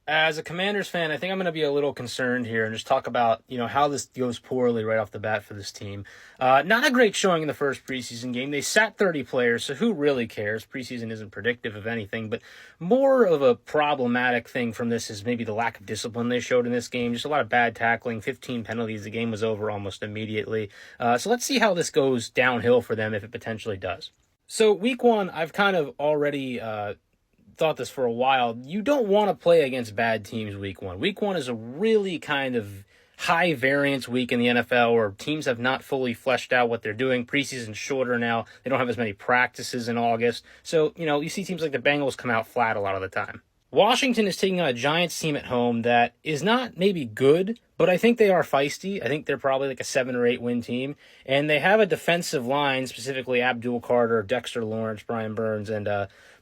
As a Commanders fan, I think I'm going to be a little concerned here and just talk about, how this goes poorly right off the bat for this team. Not a great showing in the first preseason game. They sat 30 players, so who really cares? Preseason isn't predictive of anything, but more of a problematic thing from this is maybe the lack of discipline they showed in this game. Just a lot of bad tackling, 15 penalties. The game was over almost immediately. So let's see how this goes downhill for them if it potentially does. So week one, I've kind of already thought this for a while. You don't want to play against bad teams week one. Week one is a really kind of high variance week in the NFL where teams have not fully fleshed out what they're doing. Preseason's shorter now. They don't have as many practices in August. So, you see teams like the Bengals come out flat a lot of the time. Washington is taking on a Giants team at home that is not maybe good, but I think they are feisty. I think they're probably like a 7 or 8 win team. And they have a defensive line, specifically Abdul Carter, Dexter Lawrence, Brian Burns, and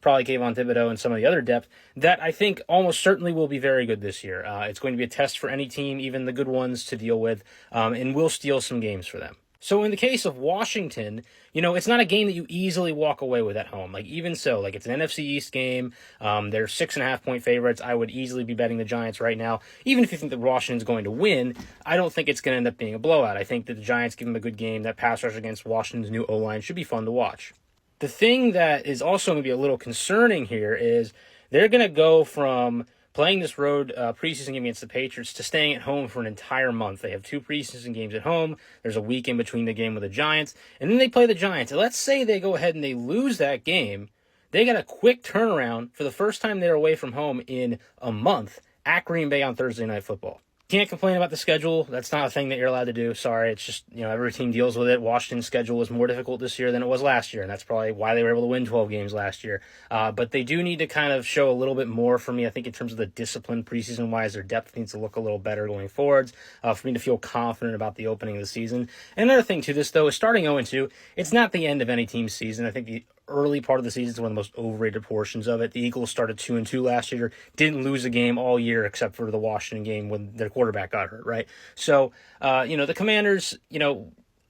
probably Kayvon Thibodeau and some of the other depth that I think almost certainly will be very good this year. It's going to be a test for any team, even the good ones, to deal with, and will steal some games for them. So in the case of Washington, it's not a game that you easily walk away with at home. Even so, it's an NFC East game. They're 6.5-point favorites. I would easily be betting the Giants right now. Even if you think that Washington's going to win, I don't think it's going to end up being a blowout. I think that the Giants give them a good game. That pass rush against Washington's new O-line should be fun to watch. The thing that is also going to be a little concerning here is they're going to go from playing this road preseason game against the Patriots to staying at home for an entire month. They have 2 preseason games at home. There's a week in between the game with the Giants. And then they play the Giants. And let's say they go ahead and they lose that game. They got a quick turnaround for the first time they're away from home in a month at Green Bay on Thursday Night Football. Can't complain about the schedule. That's not a thing that you're allowed to do. Sorry. It's just, every team deals with it. Washington's schedule was more difficult this year than it was last year, and that's probably why they were able to win 12 games last year. But they do need to kind of show a little bit more for me, I think, in terms of the discipline preseason-wise. Their depth needs to look a little better going forwards for me to feel confident about the opening of the season. And another thing to this, though, is starting 0-2, it's not the end of any team's season. I think the early part of the season is one of the most overrated portions of it. The Eagles started 2-2 last year, didn't lose a game all year except for the Washington game when their quarterback got hurt, right? So, the Commanders,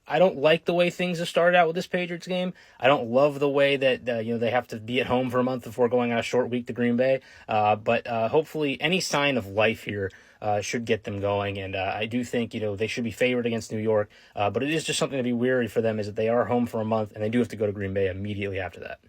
I don't like the way things have started out with this Patriots game. I don't love the way that they have to be at home for a month before going on a short week to Green Bay. But hopefully, any sign of life here should get them going. And I do think they should be favored against New York. But it is just something to be wary for them is that they are home for a month and they do have to go to Green Bay immediately after that.